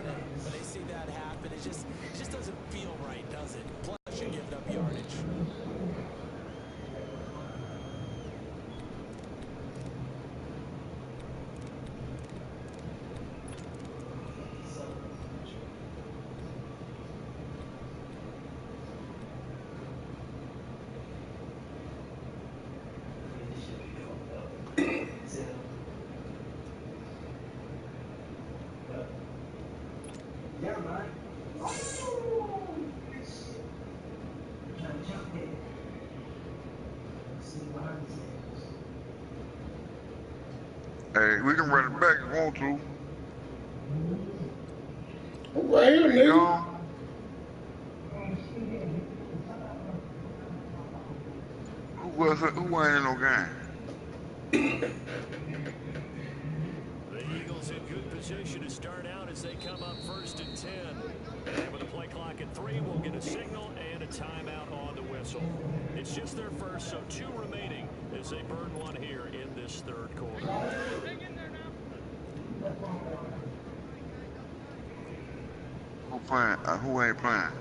it. When they see that happen, it just doesn't feel right, does it? Plus, you're giving up yardage. Hey, we can run it back if we want to. I'm right here, nigga. Who ain't in no game? The Eagles in good position to start out as they come up 1st and 10. And with the play clock at 3, we'll get a signal and a timeout on the whistle. It's just their first, so 2 remaining as they burn one here in this 3rd quarter. Who playing? Who ain't playing?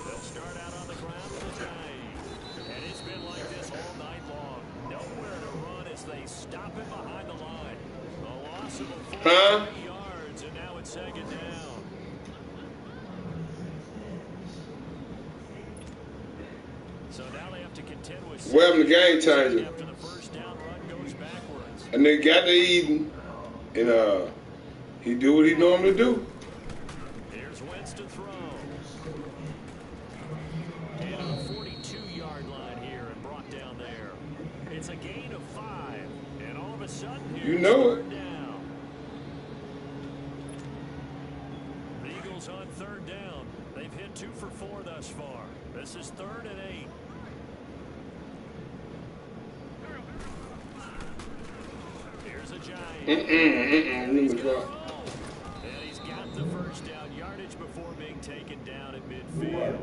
They'll start out on the ground with a dive. And it's been like this all night long. Nowhere to run as they stop it behind the line. A loss of a full 3 yards, and now it's 2nd down. So now they have to contend with the game changer. after the 1st down run goes backwards. And they got to Eden, and he do what he normally do. Here's Wentz to throw. And on the 42-yard line here and brought down there. It's a gain of 5. And all of a sudden here, you know it. down. The Eagles on 3rd down. They've hit 2 for 4 thus far. This is 3rd and 8. Here's a giant. And he's got the 1st down yardage before being taken down at midfield.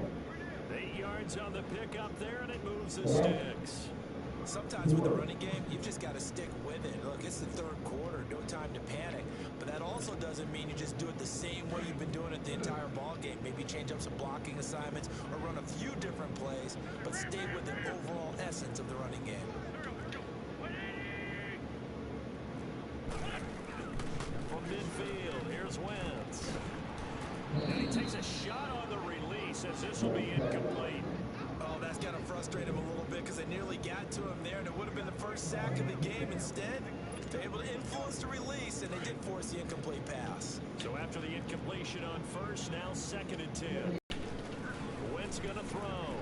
8 yards on the pickup there, and it moves the sticks. Sometimes with the running game, you've just got to stick with it. Look, it's the 3rd quarter, no time to panic. But that also doesn't mean you just do it the same way you've been doing it the entire ball game. Maybe change up some blocking assignments or run a few different plays, but stay with the overall essence of the running game. From midfield, here's Wentz. And he takes a shot on the release as this will be incomplete. Oh, that's got to frustrate him a little bit because they nearly got to him there, and it would have been the first sack of the game. Instead, they're able to influence the release, and they did force the incomplete pass. So after the incompletion on 1st, now 2nd and 10. Wentz going to throw.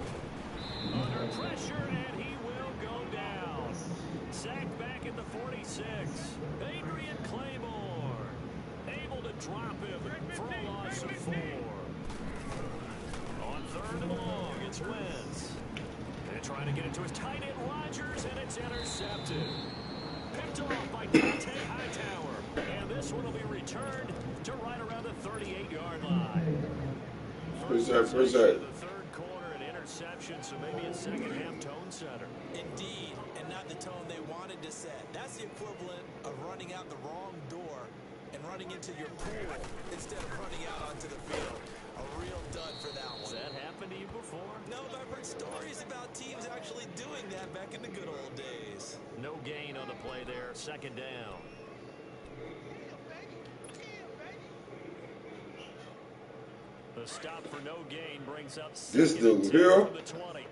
Under pressure, and he will go down. Sacked back at the 46. Adrian Claymore able to drop him for a loss of 4. On 3rd and long, it's Wentz. They're trying to get it to his tight end Rodgers, and it's intercepted. Picked off by Dante Hightower. And this one will be returned to right around the 38-yard line. Where's that? The 3rd quarter, an interception, so maybe a second-half tone setter. Indeed, and not the tone they wanted to set. That's the equivalent of running out the wrong door and running into your pool instead of running out onto the field. A real dud for that one. Has that happened to you before? No, but I've heard stories about teams actually doing that back in the good old days. No gain on the play there, 2nd down. The stop for no gain brings up this dude here. the 20.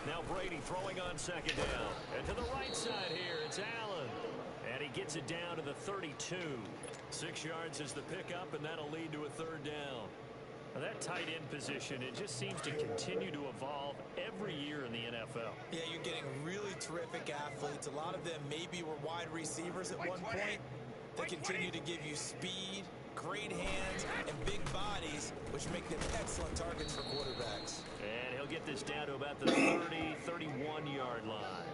Now Brady throwing on 2nd down. And to the right side here, it's Allen. And he gets it down to the 32. 6 yards is the pickup, and that'll lead to a 3rd down. Now that tight end position, it just seems to continue to evolve every year in the NFL. Yeah, you're getting really terrific athletes. A lot of them maybe were wide receivers at one point. They continue to give you speed, great hands, and big bodies, which make them excellent targets for quarterbacks. And he'll get this down to about the 30, 31-yard line.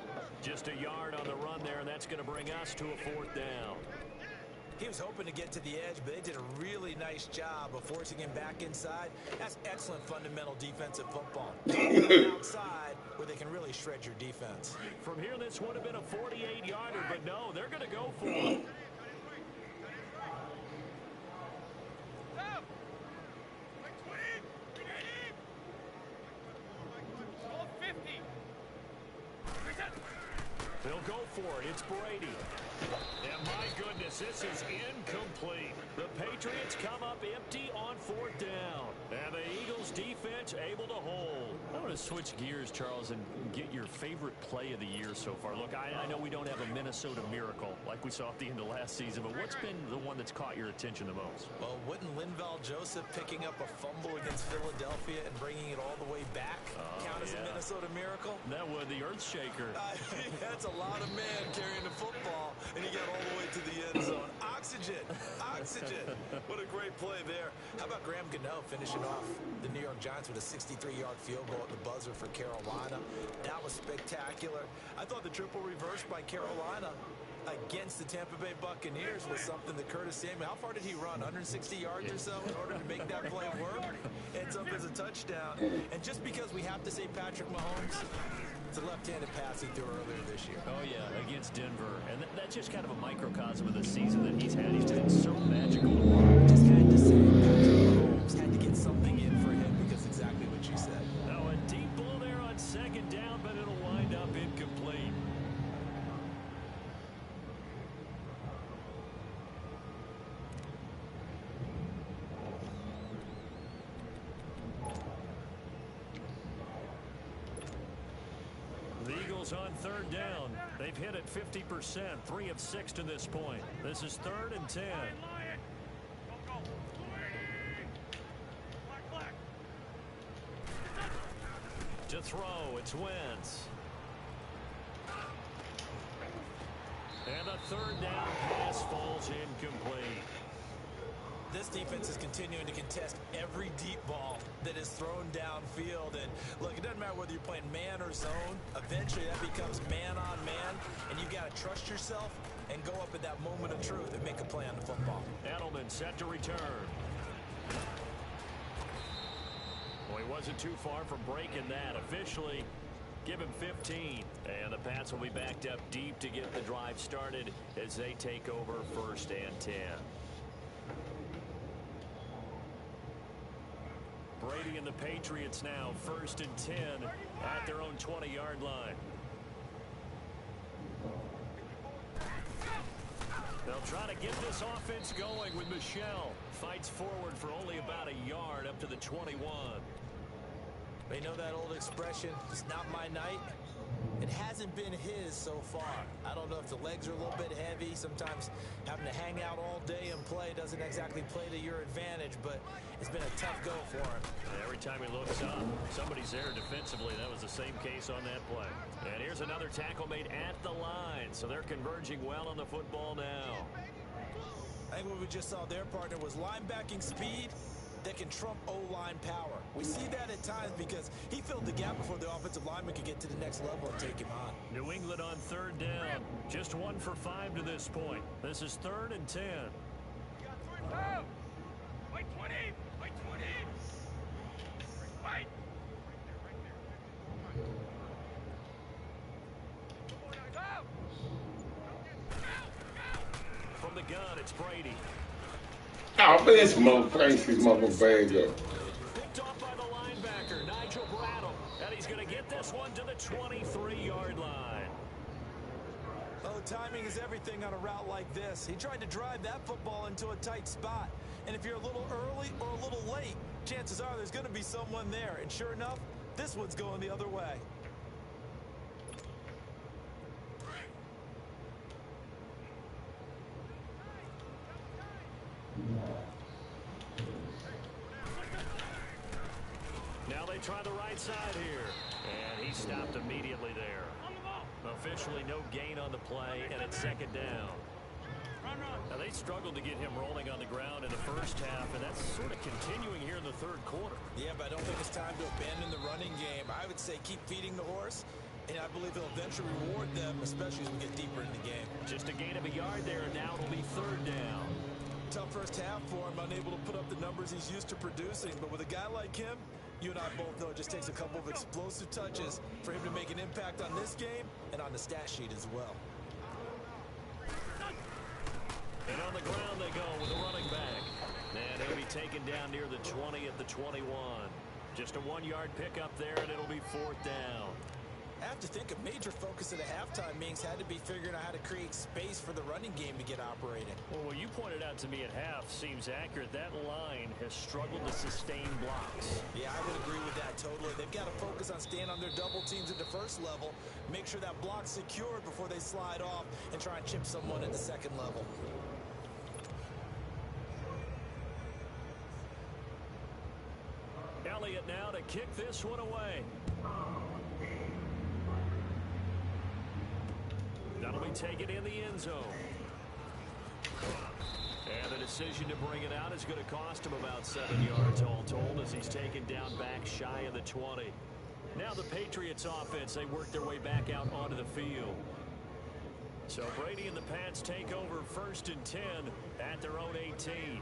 Just a yard on the run there, and that's going to bring us to a 4th down. He was hoping to get to the edge, but they did a really nice job of forcing him back inside. That's excellent fundamental defensive football. Outside where they can really shred your defense. From here, this would have been a 48-yarder, but no, they're going to go for it. They'll go for it. It's Brady. And my goodness, this is incomplete. The Patriots come up empty on 4th down. And the Eagles defense able to hold. I want to switch gears, Charles, and get your favorite play of the year so far. Look, I know we don't have a Minnesota miracle like we saw at the end of last season, but what's been the one that's caught your attention the most? Well, wouldn't Linval Joseph picking up a fumble against Philadelphia and bringing it all the way back count as a Minnesota miracle? That would, the earth shaker. That's a lot of man carrying the football, and he got all the way to the end zone. Oxygen. What a great play there. How about Graham Gano finishing off the New York Giants with a 63-yard field goal at the buzzer for Carolina? That was spectacular. I thought the triple reverse by Carolina against the Tampa Bay Buccaneers was something that Curtis Samuel, how far did he run? 160 yards or so in order to make that play work? Ends up as a touchdown. And just because we have to say Patrick Mahomes, it's a left-handed pass he threw earlier this year. Oh, yeah, against Denver. And that's just kind of a microcosm of the season that he's had. He's been so magical to watch. Just had to say Patrick Mahomes had to get something in for him because exactly what you said. Now a deep ball there on 2nd down, but it'll wind up incomplete. The Eagles on 3rd down. They've hit it 50%, 3 of 6 to this point. This is 3rd and 10. To throw, it's Wentz. And a 3rd down pass falls incomplete. This defense is continuing to contest every deep ball that is thrown downfield. And look, it doesn't matter whether you're playing man or zone. Eventually, that becomes man on man. And you've got to trust yourself and go up at that moment of truth and make a play on the football. Edelman set to return. Well, he wasn't too far from breaking that. Officially, give him 15. And the Pats will be backed up deep to get the drive started as they take over 1st and 10. Brady and the Patriots now 1st and 10 at their own 20-yard line. They'll try to get this offense going with Michel. Fights forward for only about a yard up to the 21. They know that old expression, it's not my night. It hasn't been his so far. I don't know if the legs are a little bit heavy. Sometimes having to hang out all day and play doesn't exactly play to your advantage, but it's been a tough go for him. Every time he looks up, somebody's there defensively. That was the same case on that play. And here's another tackle made at the line, so they're converging well on the football now. I think what we just saw their partner was linebacking speed that can trump O-line power. We see that at times because he filled the gap before the offensive lineman could get to the next level and take him on. New England on 3rd down. Just 1 for 5 to this point. This is 3rd and 10. Wait 20! Wait 20! Wait! From the gun, it's Brady. Oh, man, this motherfucker bag up. Picked off by the linebacker, Nigel Bradham. And he's going to get this one to the 23-yard line. Oh, timing is everything on a route like this. He tried to drive that football into a tight spot. And if you're a little early or a little late, chances are there's going to be someone there. And sure enough, this one's going the other way. Now they try the right side here. And he stopped immediately there. Officially no gain on the play, and it's 2nd down. Now they struggled to get him rolling on the ground in the first half, and that's sort of continuing here in the 3rd quarter. Yeah, but I don't think it's time to abandon the running game. I would say keep feeding the horse. And believe he'll eventually reward them, especially as we get deeper in the game. Just a gain of a yard there, and now it'll be third down. Tough first half for him, unable to put up the numbers he's used to producing. But with a guy like him, you and I both know it just takes a couple of explosive touches for him to make an impact on this game and on the stat sheet as well. And on the ground they go with a running back. And he'll be taken down near the 20 at the 21. Just a 1-yard pickup there, and it'll be fourth down. I have to think a major focus at a halftime meetings had to be figuring out how to create space for the running game to get operating. Well, what you pointed out to me at half seems accurate. That line has struggled to sustain blocks. Yeah, I would agree with that totally. They've got to focus on staying on their double teams at the first level, make sure that block's secured before they slide off and try and chip someone at the second level. Elliott now to kick this one away. That'll be taken in the end zone. And the decision to bring it out is going to cost him about 7 yards all told as he's taken down back shy of the 20. Now the Patriots offense, they work their way back out onto the field. So Brady and the Pats take over 1st and 10 at their own 18.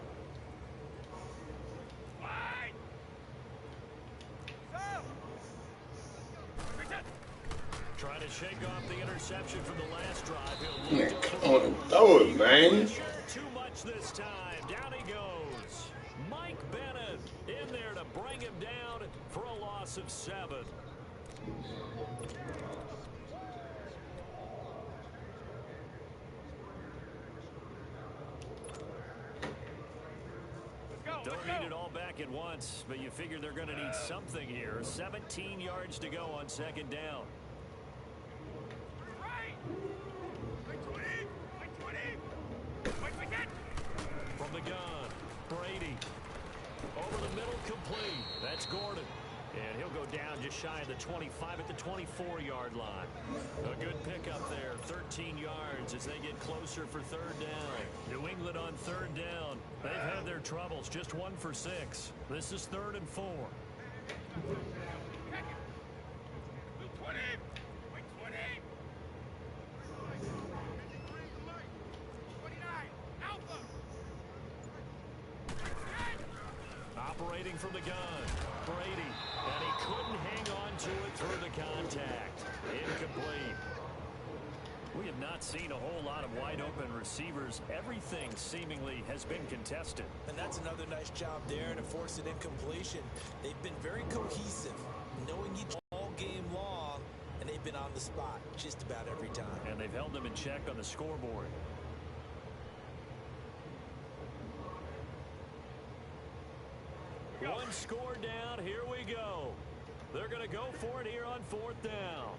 Trying to shake off the interception from the last drive. Man, come on, throw it, man. Too much this time. Down he goes. Mike Bennett in there to bring him down for a loss of 7. Don't need it all back at once, but you figure they're going to need something here. 17 yards to go on 2nd down. From the gun, Brady. Over the middle, complete. That's Gordon. And he'll go down just shy of the 25 at the 24-yard line. A good pickup there, 13 yards as they get closer for 3rd down. New England on 3rd down. They've had their troubles, just 1 for 6. This is 3rd and 4. Operating from the gun, Brady, and he couldn't hang on to it through the contact. Incomplete. We have not seen a whole lot of wide-open receivers. Everything seemingly has been contested. And that's another nice job there to force an incompletion. They've been very cohesive, knowing each all game long, and they've been on the spot just about every time. And they've held them in check on the scoreboard. One score down. Here we go. They're going to go for it here on 4th down.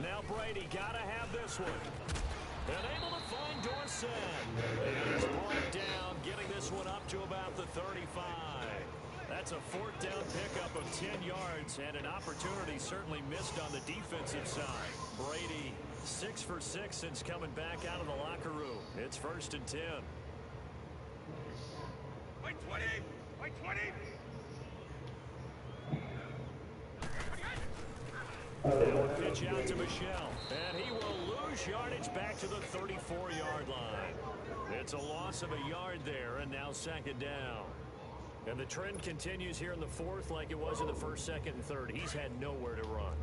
Now Brady got to have this one. And able to find Dorsett. And he's brought down, getting this one up to about the 35. That's a 4th down pickup of 10 yards and an opportunity certainly missed on the defensive side. Brady 6 for 6 since coming back out of the locker room. It's 1st and 10. Wait 20! Wait 20! They'll pitch out to Michelle, and he will lose yardage back to the 34-yard line. It's a loss of a yard there, and now 2nd down. And the trend continues here in the 4th like it was in the 1st, 2nd, and 3rd. He's had nowhere to run.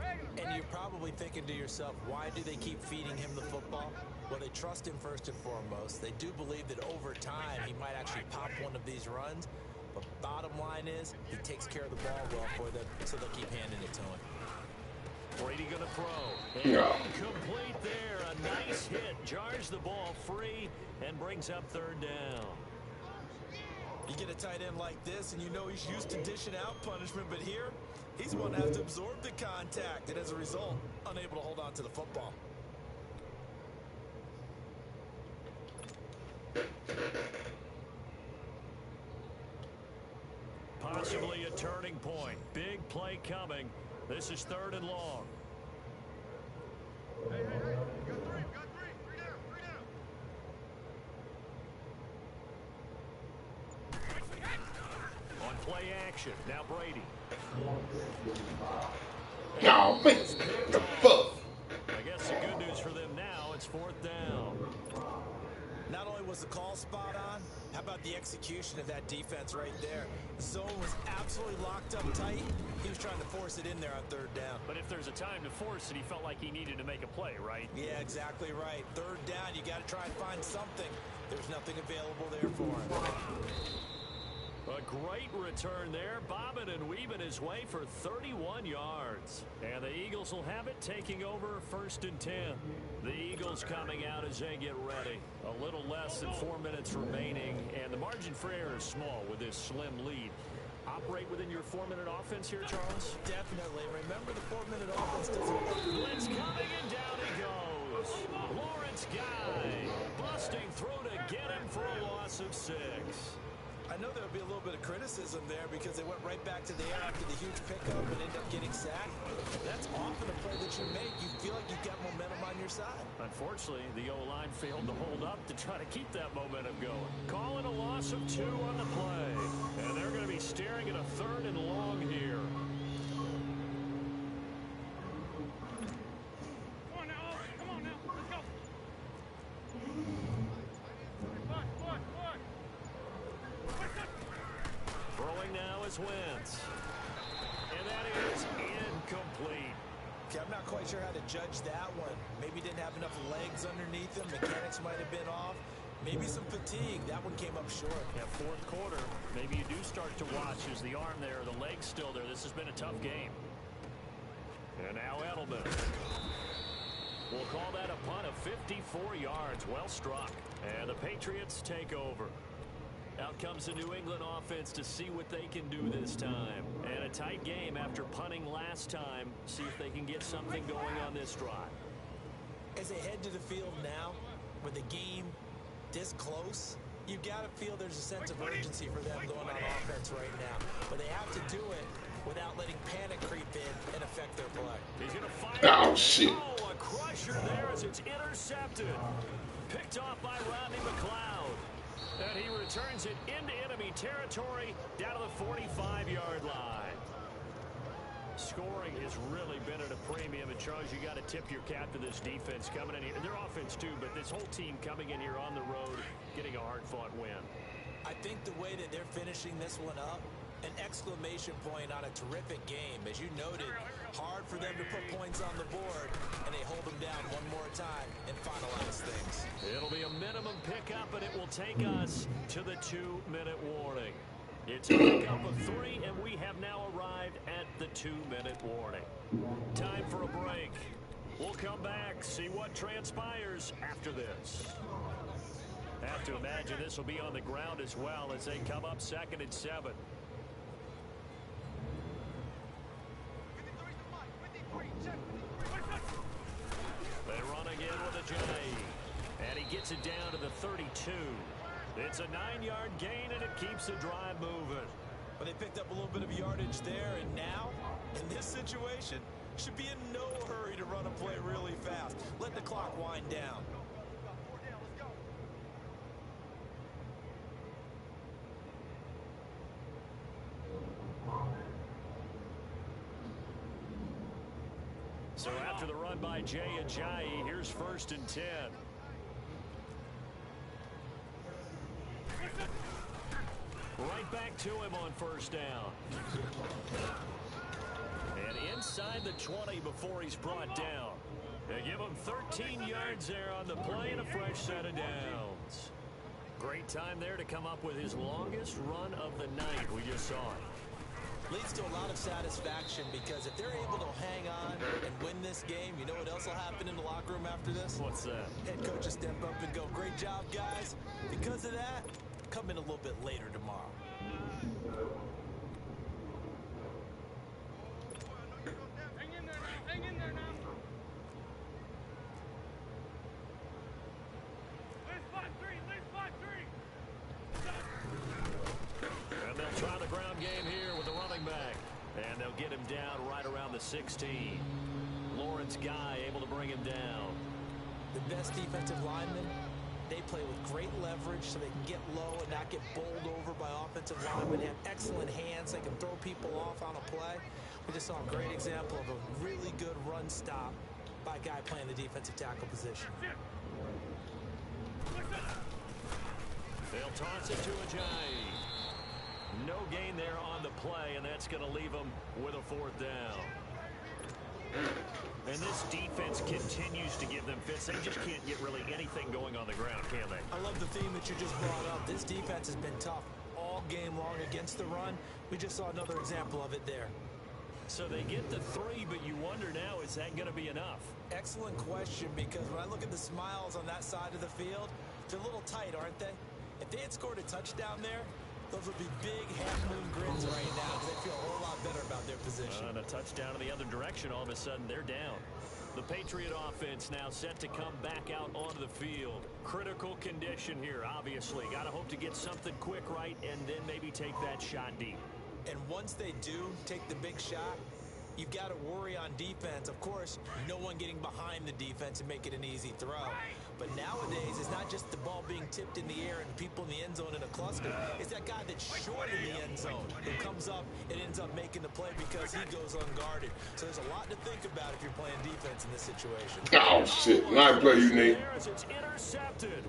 And you're probably thinking to yourself, why do they keep feeding him the football? Well, they trust him first and foremost. They do believe that over time he might actually pop one of these runs. But bottom line is, he takes care of the ball well for them, so they'll keep handing it to him. Brady going to throw. And complete there. A nice hit. Jars the ball free and brings up 3rd down. You get a tight end like this, and you know he's used to dishing out punishment, but here, he's going to have to absorb the contact, and as a result, unable to hold on to the football. Possibly a turning point. Big play coming. This is 3rd and long. Hey, hey, hey, you got 3, you got 3. 3 down, 3 down. Play action. Now Brady. Oh, man. The fuck? I guess the good news for them now, it's 4th down. Not only was the call spot on, how about the execution of that defense right there? The zone was absolutely locked up tight. He was trying to force it in there on 3rd down. But if there's a time to force it, he felt like he needed to make a play, right? Yeah, exactly right. 3rd down, you got to try and find something. There's nothing available there for him. A great return there, bobbing and weaving his way for 31 yards. And the Eagles will have it, taking over 1st and 10. The Eagles coming out as they get ready. A little less than 4 minutes remaining, and the margin for error is small with this slim lead. Operate within your 4-minute offense here, Charles? Definitely. Remember, the 4-minute offense doesn't work. Blitz coming, and down he goes. Lawrence Guy busting through to get him for a loss of 6. I know there would be a little bit of criticism there because they went right back to the air after the huge pickup and ended up getting sacked. That's often a play that you make. You feel like you've got momentum on your side. Unfortunately, the O-line failed to hold up to try to keep that momentum going. Calling a loss of 2 on the play. And they're going to be staring at a 3rd and long here. Come on now, let's go. Throwing now is Wentz. And that is incomplete. Okay, I'm not quite sure how to judge that one. Maybe didn't have enough legs underneath him. Mechanics might have been off. Maybe some fatigue. That one came up short. Yeah, 4th quarter. Maybe you do start to watch as the arm there, the leg's still there. This has been a tough game. And now Edelman. We'll call that a punt of 54 yards. Well struck. And the Patriots take over. Out comes the New England offense to see what they can do this time. And a tight game after punting last time. See if they can get something going on this drive. As they head to the field now, with the game this close, you've got to feel there's a sense of urgency for them going on offense right now. But they have to do it without letting panic creep in and affect their play. He's going to fire. Oh, shit. Oh, a crusher there as it's intercepted. Picked off by Rodney McLeod. And he returns it into enemy territory down to the 45-yard line. Scoring has really been at a premium. And, Charles, you got to tip your cap to this defense coming in here. And their offense, too, but this whole team coming in here on the road, getting a hard-fought win. I think the way that they're finishing this one up, an exclamation point on a terrific game. As you noted, hard for them to put points on the board, and they hold them down one more time and finalize things. It'll be a minimum pickup, and it will take us to the 2-minute warning. It's a pickup of 3, and we have now arrived at the 2-minute warning. Time for a break. We'll come back, see what transpires after this. Have to imagine this will be on the ground as well as they come up 2nd and 7. They run again with a J. And he gets it down to the 32. It's a 9-yard gain, and it keeps the drive moving. But they picked up a little bit of yardage there, and now, in this situation, should be in no hurry to run a play really fast. Let the clock wind down. So after the run by Jay Ajayi, here's 1st and 10. Right back to him on 1st down. And inside the 20 before he's brought down. They give him 13 yards there on the play and a fresh set of downs. Great time there to come up with his longest run of the night. We just saw it. Leads to a lot of satisfaction because if they're able to hang on and win this game, you know what else will happen in the locker room after this? What's that? Head coach will step up and go, great job, guys. Because of that, come in a little bit later tomorrow. Hang in there now, hang in there now. Lead spot 3. And they'll try the ground game here with the running back. And they'll get him down right around the 16. Lawrence Guy able to bring him down. The best defensive lineman They play with great leverage so they can get low and not get bowled over by offensive linemen. Have excellent hands. They can throw people off on a play. We just saw a great example of a really good run stop by a guy playing the defensive tackle position. They'll toss it to Ajayi. No gain there on the play, and that's going to leave them with a 4th down. And this defense continues to give them fits. They just can't get really anything going on the ground, can they? I love the theme that you just brought up. This defense has been tough all game long against the run. We just saw another example of it there. So they get the 3, but you wonder now, is that going to be enough? Excellent question, because when I look at the smiles on that side of the field, they're a little tight, aren't they? If they had scored a touchdown there, those would be big half-moon grins right now because they feel a whole lot better about their position. And a touchdown in the other direction, all of a sudden they're down. The Patriot offense now set to come back out onto the field. Critical condition here, obviously. Got to hope to get something quick right and then maybe take that shot deep. And once they do take the big shot, you've got to worry on defense. Of course, no one getting behind the defense and make it an easy throw. But nowadays, it's not just the ball being tipped in the air and people in the end zone in a cluster. It's that guy that's short in the end zone who comes up and ends up making the play because he goes unguarded. So there's a lot to think about if you're playing defense in this situation. Oh, shit. Nice play, you Nate. It's intercepted.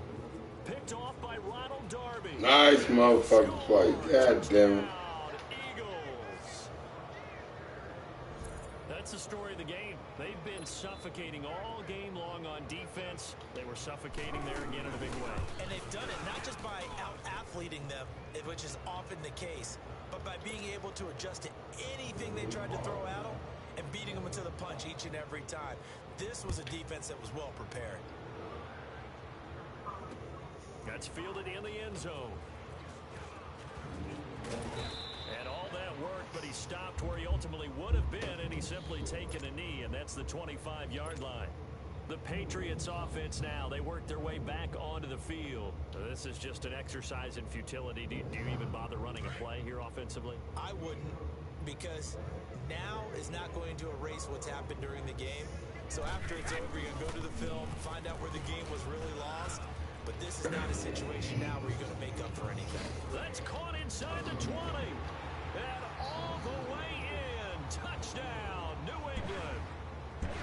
Picked off by Ronald Darby. Nice motherfucking play. God damn it. That's the story of the game. They've been suffocating all game long on defense. They were suffocating there again in a big way. And they've done it not just by out-athleting them, which is often the case, but by being able to adjust to anything they tried to throw at them and beating them to the punch each and every time. This was a defense that was well prepared. That's fielded in the end zone. And all that work, but he stopped where he ultimately would have been, and he's simply taken a knee, and that's the 25-yard line. The Patriots offense now, they work their way back onto the field. This is just an exercise in futility. Do you even bother running a play here offensively? I wouldn't, because now is not going to erase what's happened during the game. So after it's over, you're going to go to the film, find out where the game was really lost. But this is not a situation now where you're going to make up for anything. That's caught inside the 20. And all the way in. Touchdown, New England.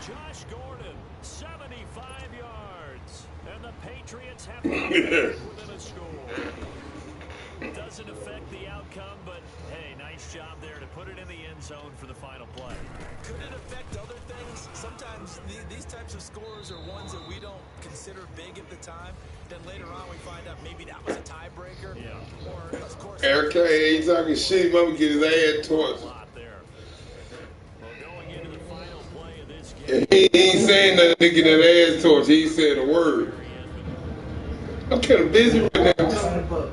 Josh Gordon, 75 yards. And the Patriots have to get within a score. Doesn't affect the outcome, but hey, nice job there to put it in the end zone for the final play. Could it affect other things? Sometimes these types of scores are ones that we don't consider big at the time. Then later on we find out maybe that was a tiebreaker. Yeah. Or, of course... Eric K, he's talking shit. Mama get his ass torched. Well, going into the final play of this game. He ain't saying nothing to get that ass torched. He said a word. I'm kind of busy right now.